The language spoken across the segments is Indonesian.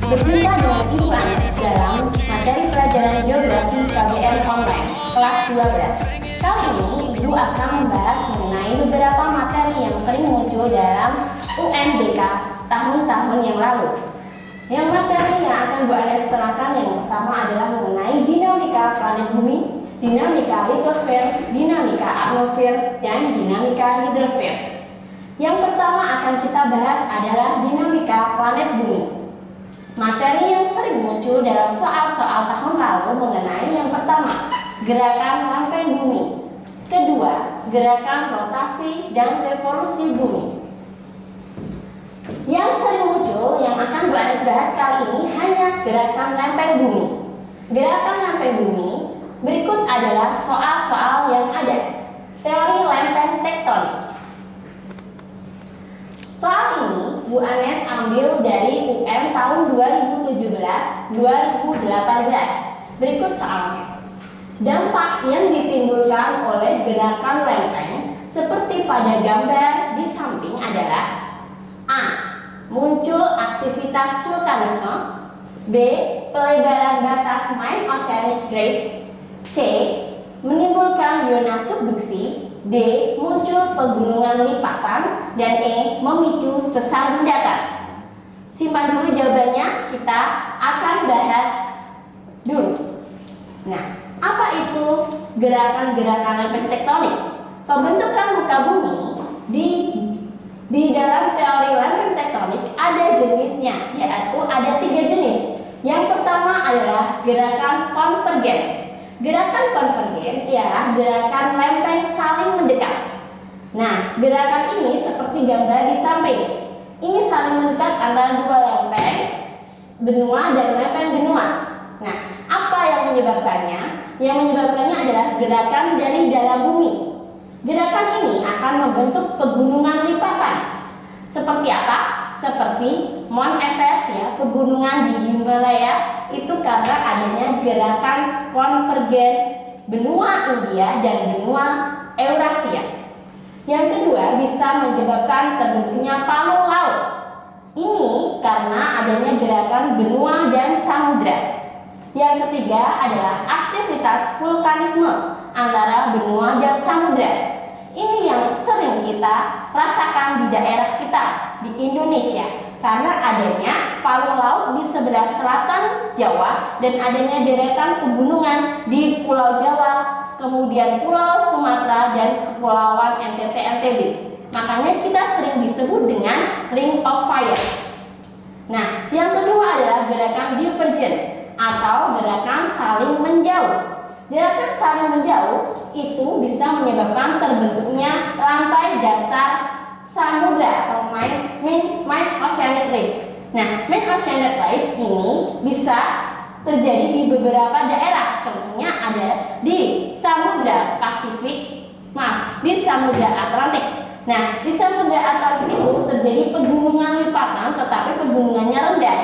Berjumpa dengan Ibu Anes dalam materi pelajaran Geografi KBM Online kelas 12. Kali ini Ibu akan membahas mengenai beberapa materi yang sering muncul dalam UNBK tahun-tahun yang lalu. Yang materi yang akan Bu Anes terangkan yang pertama adalah mengenai dinamika planet bumi, dinamika litosfer, dinamika atmosfer, dan dinamika hidrosfer. Yang pertama akan kita bahas adalah dinamika planet bumi. Materi yang sering muncul dalam soal-soal tahun lalu mengenai yang pertama, gerakan lempeng bumi. Kedua, gerakan rotasi dan revolusi bumi. Yang sering muncul yang akan Bu Anes bahas kali ini hanya gerakan lempeng bumi. Gerakan lempeng bumi berikut adalah soal-soal yang ada. Teori lempeng tektonik. Soal ini Bu Anes ambil dari UN tahun 2017-2018. Berikut soalnya. Dampak yang ditimbulkan oleh gerakan lempeng seperti pada gambar di samping adalah A. Muncul aktivitas vulkanisme. B. Pelebaran batas main oceanic grade. C. Menimbulkan zona subduksi. D. Muncul pegunungan lipatan. Dan E. Memicu sesar mendatar. Simpan dulu jawabannya, kita akan bahas dulu. Nah, apa itu gerakan-gerakan lempeng tektonik? Pembentukan muka bumi di dalam teori lempeng tektonik ada jenisnya, yaitu ada 3 jenis. Yang pertama adalah gerakan konvergen. Gerakan konvergen ialah gerakan lempeng saling mendekat. Nah, gerakan ini seperti gambar di samping. Ini saling mendekat antara dua lempeng benua dan lempeng benua. Nah, apa yang menyebabkannya? Yang menyebabkannya adalah gerakan dari dalam bumi. Gerakan ini akan membentuk pegunungan lipatan. Seperti apa? Seperti Mount Everest ya, pegunungan di Himalaya itu karena adanya gerakan konvergen benua India dan benua Eurasia. Yang kedua bisa menyebabkan terbentuknya palung laut. Ini karena adanya gerakan benua dan samudra. Yang ketiga adalah aktivitas vulkanisme antara benua dan samudra. Ini yang sering kita rasakan di daerah kita di Indonesia karena adanya palung laut di sebelah selatan Jawa dan adanya deretan pegunungan di Pulau Jawa, kemudian Pulau Sumatera dan Kepulauan NTT NTB. Makanya kita sering disebut dengan Ring of Fire. Nah, yang kedua adalah gerakan divergen atau gerakan saling menjauh. Gerakan saling menjauh itu bisa menyebabkan terbentuknya lantai dasar samudra atau main oceanic ridge. Nah, main oceanic ridge ini bisa terjadi di beberapa daerah. Contohnya ada di Samudra Pasifik, di Samudra Atlantik. Nah, di Samudra Atlantik itu terjadi pegunungan lipatan, tetapi pegunungannya rendah.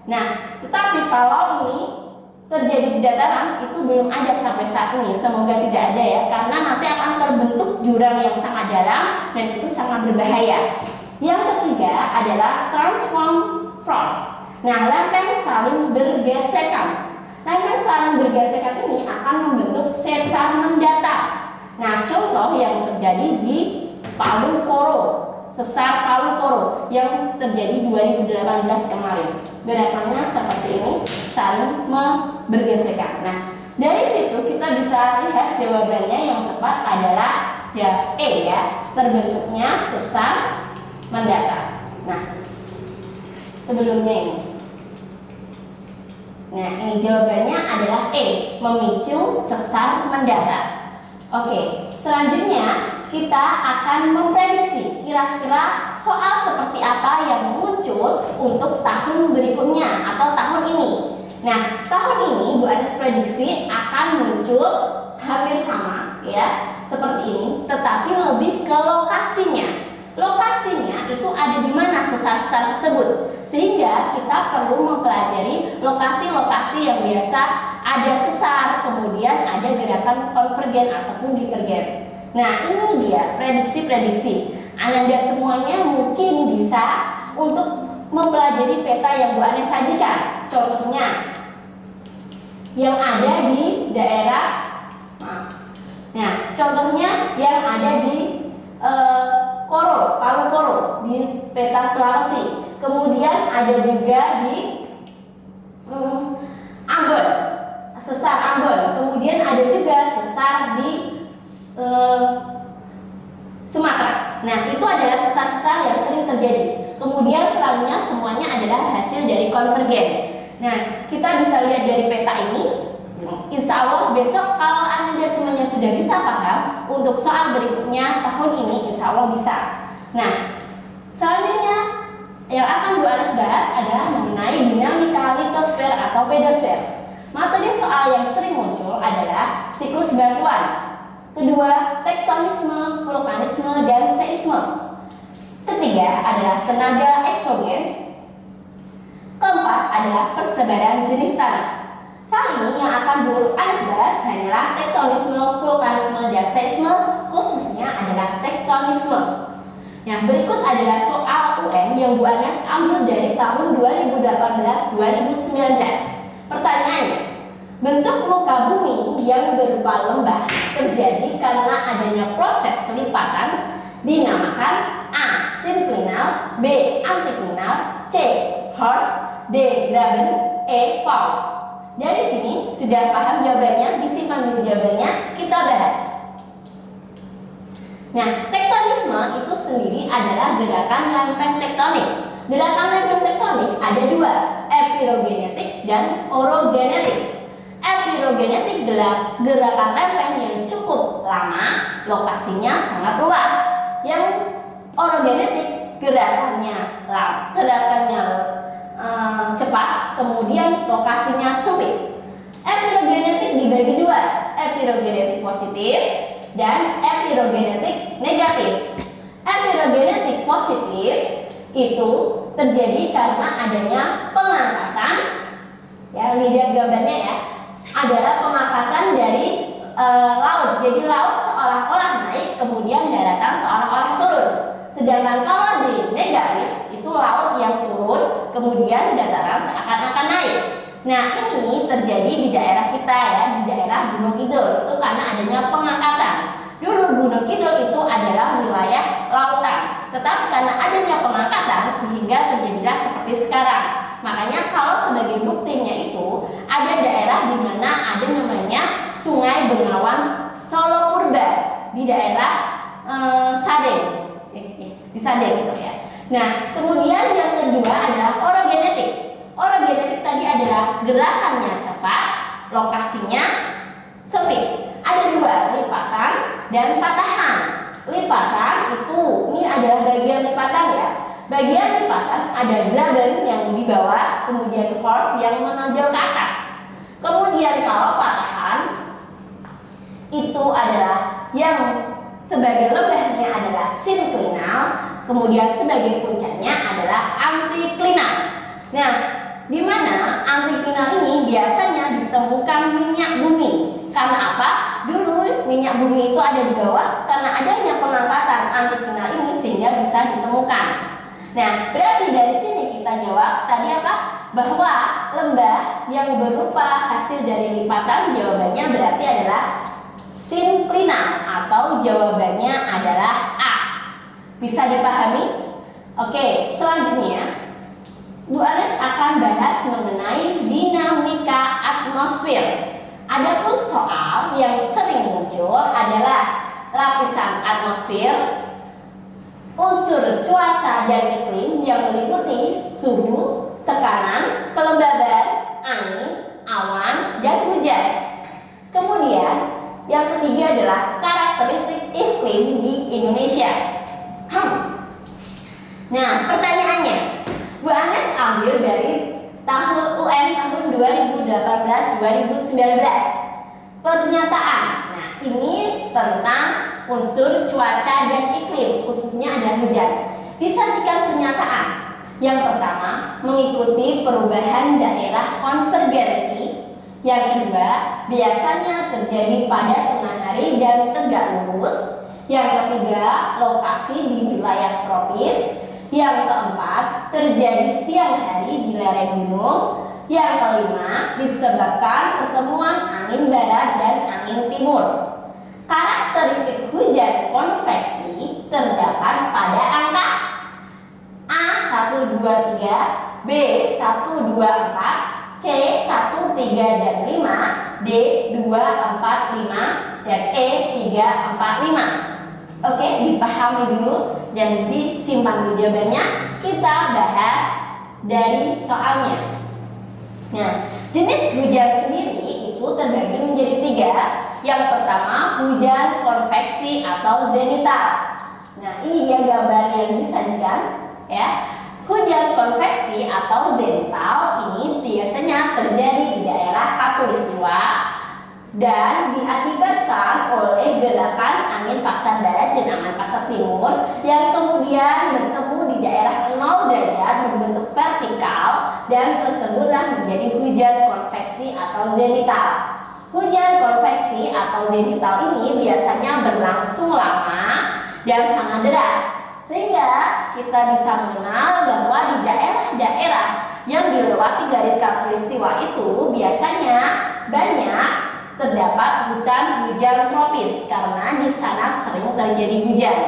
Nah, tetapi kalau ini terjadi di dataran itu belum ada sampai saat ini. Semoga tidak ada ya, karena nanti akan terbentuk jurang yang sangat dalam dan itu sangat berbahaya. Yang ketiga adalah transform fault. Nah, lempeng saling bergesekan. Lempeng saling bergesekan ini akan membentuk sesar mendatar. Nah, contoh yang terjadi di Palu Koro, sesar Palu Koro yang terjadi 2018 kemarin. Gerakannya seperti ini, saling bergesekan. Nah, dari situ kita bisa lihat jawabannya yang tepat adalah E ya, terbentuknya sesar mendatar. Nah, sebelumnya ini. Nah, ini jawabannya adalah E, memicu sesar mendatar. Oke, selanjutnya kita akan memprediksi kira-kira soal seperti apa yang muncul untuk tahun berikutnya atau tahun ini. Nah, tahun ini Bu Anes prediksi akan muncul hampir sama ya, seperti ini, tetapi lebih ke lokasinya. Lokasinya itu ada di mana sesar-sesar tersebut, sehingga kita perlu mempelajari lokasi-lokasi yang biasa ada sesar, kemudian ada gerakan konvergen ataupun divergen. Nah, ini dia prediksi-prediksi. Anda semuanya mungkin bisa untuk mempelajari peta yang Bu Anes sajikan. Contohnya yang ada di daerah, contohnya yang ada di Koro, Palu Koro di peta Sulawesi. Kemudian ada juga di Ambon, sesar Ambon. Kemudian ada juga sesar di Sumatera. Nah, itu adalah sesar-sesar yang sering terjadi. Kemudian selanjutnya semuanya adalah hasil dari konvergen. Nah, kita bisa lihat dari peta ini. Insya Allah besok kalau Anda semuanya sudah bisa paham, untuk soal berikutnya tahun ini insya Allah bisa. Nah, selanjutnya yang akan Bu Anes bahas adalah mengenai dinamika litosfer atau pedosfer. Materi soal yang sering muncul adalah siklus batuan. Kedua, tektonisme, vulkanisme, dan seisme. Ketiga adalah tenaga eksogen. Keempat adalah persebaran jenis tanah. Kali ini yang akan Bu Anes bahas hanyalah tektonisme, vulkanisme, dan seisme, khususnya adalah tektonisme. Yang berikut adalah soal UN yang Bu Anes ambil dari tahun 2018-2019. Pertanyaannya, bentuk muka bumi yang berupa lembah terjadi karena adanya proses lipatan dinamakan A. Sinklinal, B. Antiklinal, C. Horst, D. Graben, E. Fault. Dari sini sudah paham jawabannya, disimpan dulu jawabannya, kita bahas. Nah, tektonisme itu sendiri adalah gerakan lempeng tektonik. Gerakan lempeng tektonik ada dua, epirogenetik dan orogenetik. Epirogenetik gerakan lempeng yang cukup lama, lokasinya sangat luas. Yang orogenetik gerakannya cepat, kemudian lokasinya sempit. Epirogenetik dibagi dua, epirogenetik positif dan epirogenetik negatif. Epirogenetik positif itu terjadi karena adanya pengangkatan, ya lihat gambarnya ya, adalah pengangkatan dari laut. Jadi laut seolah-olah naik, kemudian daratan seolah-olah turun. Sedangkan kalau di negatif itu laut yang turun, kemudian dataran seakan-akan naik. Nah, ini terjadi di daerah kita ya, di daerah Gunung Kidul. Itu karena adanya pengangkatan. Dulu Gunung Kidul itu adalah wilayah lautan, tetapi karena adanya pengangkatan sehingga terjadilah seperti sekarang. Makanya kalau sebagai buktinya itu ada daerah di mana ada namanya Sungai Bengawan Solo Purba di daerah Sadeng, di Sadeng gitu ya. Nah, kemudian yang kedua adalah orogenetik. Orogenetik tadi adalah gerakannya cepat, lokasinya sempit. Ada dua, lipatan dan patahan. Lipatan itu, ini adalah bagian lipatan ya. Bagian lipatan ada graben yang di bawah, kemudian horst yang menonjol ke atas. Kemudian kalau patahan itu adalah yang sebagai lembahnya adalah sinklinal, kemudian sebagai puncaknya adalah antiklinal. Nah, di mana antiklinal ini biasanya ditemukan minyak bumi. Karena apa? Dulu minyak bumi itu ada di bawah, karena adanya pengangkatan antiklinal ini sehingga bisa ditemukan. Nah, berarti dari sini kita jawab tadi apa? Bahwa lembah yang berupa hasil dari lipatan, jawabannya berarti adalah sinklinal atau jawabannya adalah A. Bisa dipahami? Oke, selanjutnya Bu Anes akan bahas mengenai dinamika atmosfer. Adapun soal yang sering muncul adalah lapisan atmosfer, unsur cuaca dan iklim yang meliputi suhu, tekanan, kelembaban, angin, awan, dan hujan. Kemudian yang ketiga adalah karakteristik iklim di Indonesia. Nah, pertanyaannya, Bu Anes ambil dari tahun UN tahun 2018-2019. Pernyataan. Nah, ini tentang unsur cuaca dan iklim, khususnya ada hujan. Disajikan pernyataan. Yang pertama, mengikuti perubahan daerah konvergensi. Yang kedua, biasanya terjadi pada tengah hari dan tegak lurus. Yang ketiga, lokasi di wilayah tropis. Yang keempat, terjadi siang hari di lereng gunung. Yang kelima, disebabkan pertemuan angin barat dan angin timur. Karakteristik hujan konveksi terdapat pada angka A 1, 2, 3, B 1, 2, 4, C 1, 3, dan 5, D 2, 4, 5, dan E 3, 4, 5. Oke, dipahami dulu dan disimpan dulu jawabannya. Kita bahas dari soalnya. Nah, jenis hujan sendiri itu terbagi menjadi 3. Yang pertama, hujan konveksi atau zenital. Nah, ini dia gambar yang disajikan ya. Hujan konveksi atau zenital ini biasanya terjadi di daerah khatulistiwa dan diakibatkan oleh gerakan angin pasat barat dan angin pasat timur yang kemudian bertemu di daerah 0 derajat berbentuk vertikal dan tersebutlah menjadi hujan konveksi atau zenital. Hujan konveksi atau zenital ini biasanya berlangsung lama dan sangat deras, sehingga kita bisa mengenal bahwa di daerah-daerah yang dilewati garis khatulistiwa itu biasanya banyak terdapat hutan hujan tropis karena di sana sering terjadi hujan.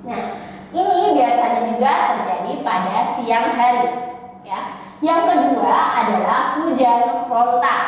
Nah, ini biasanya juga terjadi pada siang hari ya. Yang kedua adalah hujan frontal.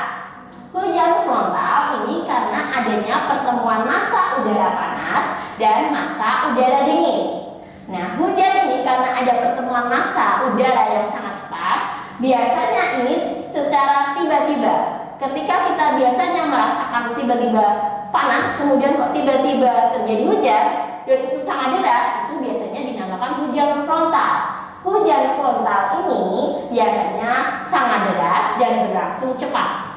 Hujan frontal ini karena adanya pertemuan massa udara panas dan massa udara dingin. Nah, hujan ini karena ada pertemuan massa udara yang sangat cepat, biasanya ini secara tiba-tiba. Ketika kita biasanya merasakan tiba-tiba panas, kemudian kok tiba-tiba terjadi hujan dan itu sangat deras, itu biasanya dinamakan hujan frontal. Hujan frontal ini biasanya sangat deras dan berlangsung cepat.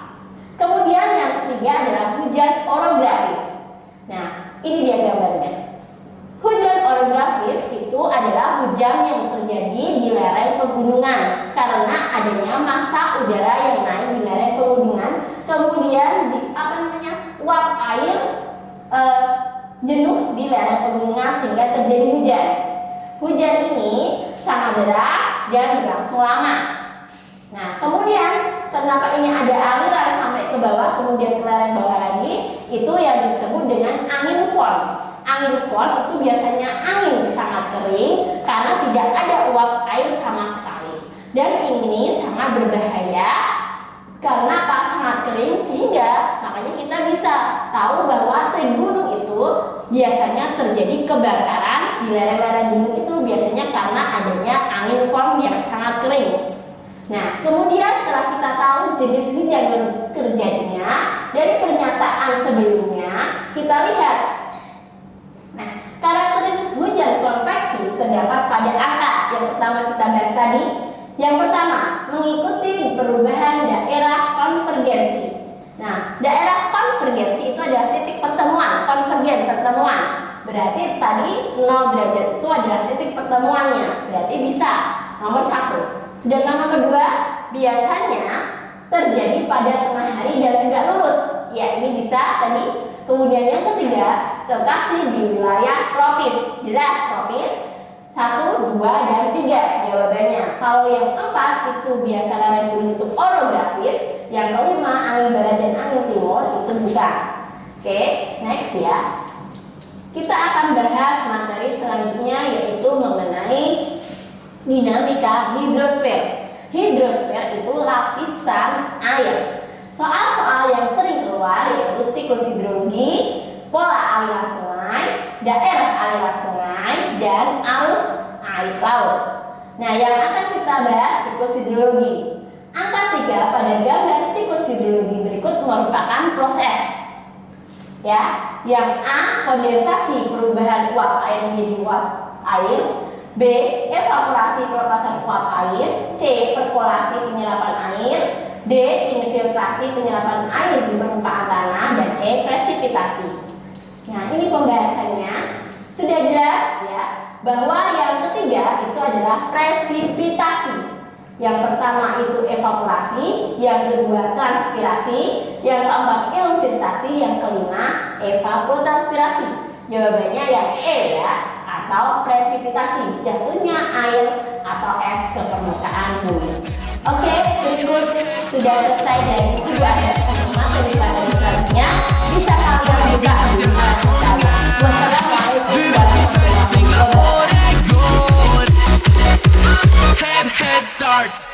Kemudian yang ketiga adalah hujan orografis. Nah, ini dia gambarnya. Hujan orografis itu adalah hujan yang terjadi di lereng pegunungan karena adanya massa udara yang naik di lereng pegunungan, kemudian uap air jenuh di lereng pegunungan sehingga terjadi hujan. Hujan ini sangat deras dan berlangsung lama. Nah, kemudian kenapa ini ada aliran sampai ke bawah kemudian ke lereng bawah lagi, itu yang disebut dengan angin fon. Angin fon itu biasanya angin sangat kering karena tidak ada uap air sama sekali. Dan ini sangat berbahaya karena sangat kering, sehingga makanya kita bisa tahu bahwa tren gunung itu biasanya terjadi kebakaran di lereng-lereng gunung itu biasanya karena adanya angin fon yang sangat kering. Nah, kemudian setelah kita tahu jenis hujan yang terjadinya dari pernyataan sebelumnya, kita lihat. Nah, karakteristik hujan konveksi terdapat pada angka. Yang pertama kita bahas tadi. Yang pertama, mengikuti perubahan daerah konvergensi. Nah, daerah konvergensi itu adalah titik pertemuan, konvergen pertemuan. Berarti tadi 0 derajat itu adalah titik pertemuannya. Berarti bisa nomor 1. Sedangkan nomor 2 biasanya terjadi pada tengah hari dan tegak lurus. Ya, ini bisa tadi. Kemudian yang ketiga, terkasih di wilayah tropis. Jelas tropis 1, 2, dan 3 jawabannya. Kalau yang 4 itu biasa lereng gunung itu orografis. Yang kelima angin barat dan angin timur itu bukan. Oke, next ya. Kita akan bahas materi selanjutnya yaitu mengenai dinamika hidrosfer. Hidrosfer itu lapisan air. Soal-soal yang sering keluar yaitu siklus hidrologi, pola aliran sungai, daerah aliran sungai, dan arus air laut. Nah, yang akan kita bahas siklus hidrologi. Angka 3 pada gambar siklus hidrologi berikut merupakan proses. Ya, yang A, kondensasi perubahan uap air menjadi uap air. B, evaporasi pelepasan uap air. C, perkolasi penyerapan air. D, infiltrasi penyerapan air di permukaan tanah. Dan E, presipitasi. Nah, ini pembahasannya sudah jelas ya, bahwa yang ketiga itu adalah presipitasi. Yang pertama itu evaporasi, yang kedua transpirasi, yang keempat infiltrasi, yang kelima evapotranspirasi. Jawabannya yang E ya, atau atau presipitasi, jatuhnya air atau es ke permukaan bumi. Oke, berikut sudah selesai dari Ibu Ades untuk materi selanjutnya. Bisa kalian buka di alat Instagram. Wassalamualaikum warahmatullahi wabarakatuh. Head start.